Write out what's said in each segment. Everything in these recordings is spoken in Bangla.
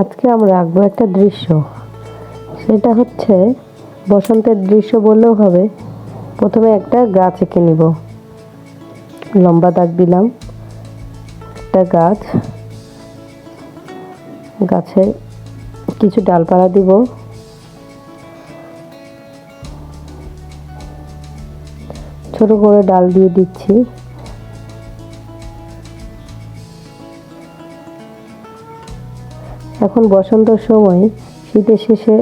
আজকে আমরা আঁকবো একটা দৃশ্য, সেটা হচ্ছে বসন্তের দৃশ্য বললেও হবে। প্রথমে একটা গাছ এঁকে নিব, লম্বা দাগ দিলাম, একটা গাছ, গাছে কিছু ডালপালা দিব, ছোট করে ডাল দিয়ে দিচ্ছি। এখন বসন্তের সময়, শীতের শেষে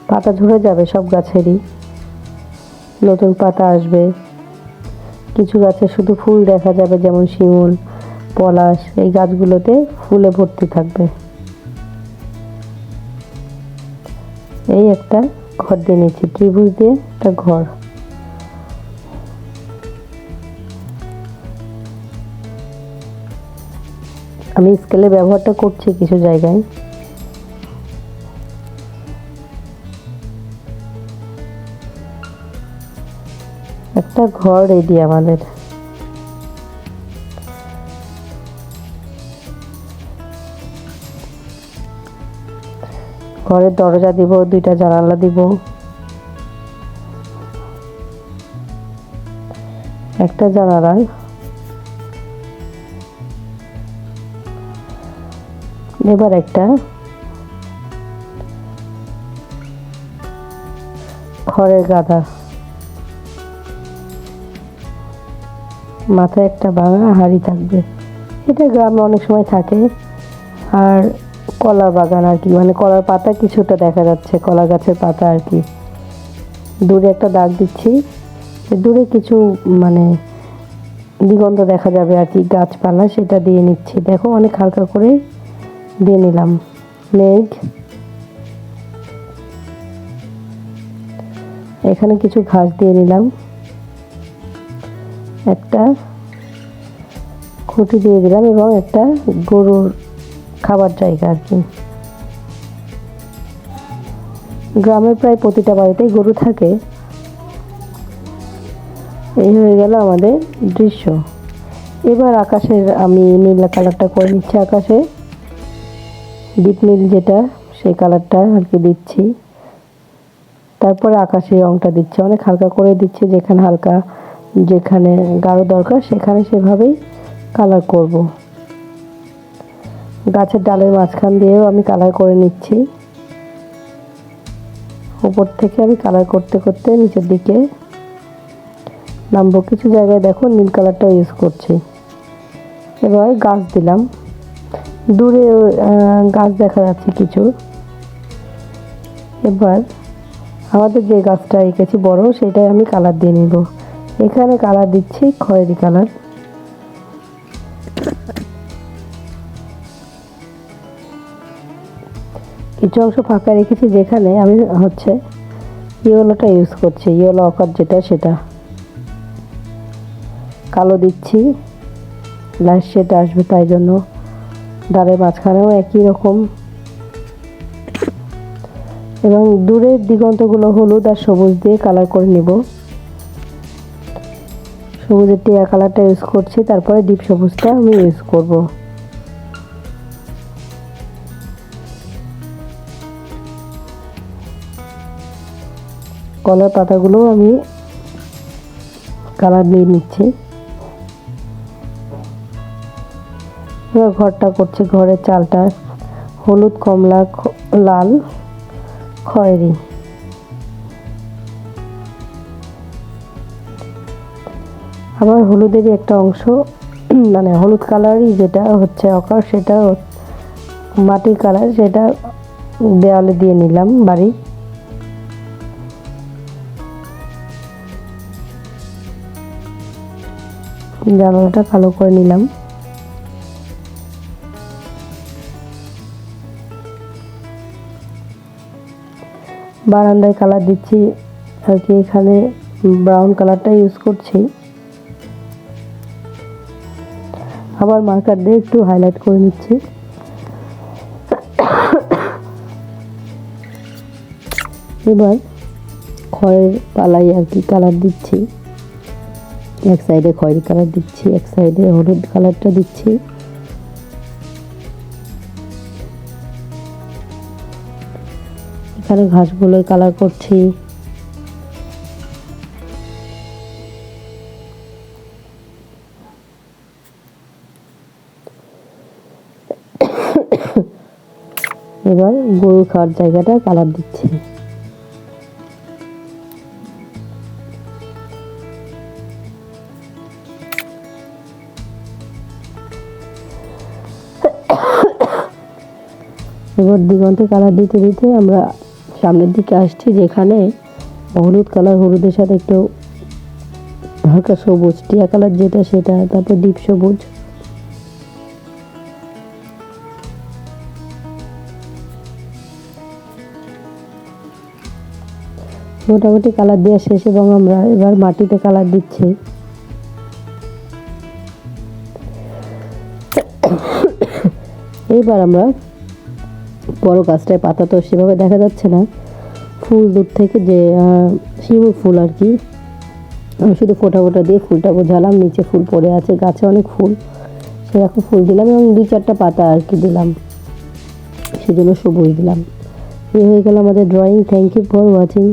পাতা ঝরে যাবে, সব গাছেরই নতুন পাতা আসবে। কিছু গাছে শুধু ফুল দেখা যাবে, যেমন শিমুল, পলাশ, এই গাছগুলোতে ফুলে ভর্তি থাকবে। এই একটা ঘর দিয়ে নিচ্ছি, ত্রিভুজ দিয়ে একটা ঘর। আমি স্কেলে ব্যবহারটা করছি কিছু জায়গায়। একটা ঘর রেডি আমাদের। ঘরের দরজা দিব, দুইটা জানালা দিব, একটা জানালায় এবার একটা খড়ের গাদা, মাথায় একটা ভাঙা হাঁড়ি থাকবে। এটা গ্রামে অনেক সময় থাকে। আর কলা বাগান আর কি, মানে কলার পাতা কিছুটা দেখা যাচ্ছে, কলা গাছের পাতা আর কি। দূরে একটা দাগ দিচ্ছি, দূরে কিছু মানে দিগন্ত দেখা যাবে আর কি, গাছপালা, সেটা দিয়ে নিচ্ছি। দেখো অনেক হালকা করে দিয়ে নিলাম। মেঘ, এখানে কিছু ঘাস দিয়ে নিলাম, একটা খুঁটি দিয়ে দিলাম, এবং একটা গরুর খাবার জায়গা আর কি। গ্রামের প্রায় প্রতিটা বাড়িতেই গরু থাকে। এই হয়ে গেল আমাদের দৃশ্য। এবার আকাশের আমি নীল কালারটা করে নিচ্ছি, আকাশে ডিপ নীল যেটা, সেই কালারটা আর কি দিচ্ছি। তারপরে আকাশের রংটা দিচ্ছি, অনেক হালকা করে দিচ্ছি, যেখানে হালকা, যেখানে গাঢ় দরকার সেখানে সেভাবেই কালার করব। গাছের ডালের মাঝখান দিয়েও আমি কালার করে নিচ্ছি। উপর থেকে আমি কালার করতে করতে নিচের দিকে নামবো। কিছু জায়গায় দেখো নীল কালারটা ইউজ করছি। এবার গাছ দিলাম, দূরে গাছ দেখা যাচ্ছে কিছু। এবার আমাদের যে গাছটা এঁকেছি বড়, সেটাই আমি কালার দিয়ে নিব। এখানে কালার দিচ্ছি খয়েরি কালার। কিছু অংশ ফাঁকা রেখেছি, যেখানে আমি হচ্ছে ইয়েলোটা ইউজ করছি, ইয়েলো অকার যেটা, সেটা কালো দিচ্ছি, লাইট শেড আসবে তাই জন্য। ডালের মাঝখানেও একই রকম। এবং দূরের দিগন্তগুলো হলুদ আর সবুজ দিয়ে কালার করে নিব। সবুজের টিয়া কালারটা ইউজ করছি, তারপরে ডিপ সবুজটা আমি ইউজ করব। কলার পাতাগুলো আমি কালার দিয়ে নিচ্ছি। এবার ঘরটা করছি, ঘরের চালটা হলুদ, কমলা, লাল, খয়েরি। আবার হলুদেরই একটা অংশ, মানে হলুদ কালারই যেটা হচ্ছে অকার, সেটা মাটির কালার, সেটা দেওয়ালে দিয়ে নিলাম বাড়ি। জানালাটা কালো করে নিলাম। বারান্দায় কালার দিচ্ছি আর কি, এখানে ব্রাউন কালারটা ইউজ করছি। আবার মার্কার দিয়ে একটু হাইলাইট করে নিচ্ছি। এবার খয়ের পালাই আর কি কালার দিচ্ছি, এক সাইডে খয়েরি কালার দিচ্ছি, এক সাইডে হলুদ কালারটা দিচ্ছি। এখানে ঘাসগুলোই কালার করছি। এবার গরু খাওয়ার জায়গাটা কালার দিচ্ছি। এবার দিগন্তে কালার দিতে দিতে আমরা সামনের দিকে আসছি, যেখানে হলুদ কালার, হলুদের সাথে একটু হালকা সবুজ, টিয়া কালার যেটা সেটা, তারপর ডিপ সবুজ। মোটামুটি কালার দেওয়া শেষ এবং আমরা এবার মাটিতে কালার দিচ্ছি। এইবার আমরা বড় গাছটায় পাতা তো সেভাবে দেখা যাচ্ছে না, ফুল দূর থেকে যে শিমুল ফুল আর কি, আমি শুধু ফোটা ফোটা দিয়ে ফুলটা বোঝালাম। নিচে ফুল পড়ে আছে, গাছে অনেক ফুল, সেরকম ফুল দিলাম এবং 2-4টা পাতা আর কি দিলাম, সেজন্য সবুজ দিলাম। এই হয়ে গেল আমাদের drawing. Thank you for watching.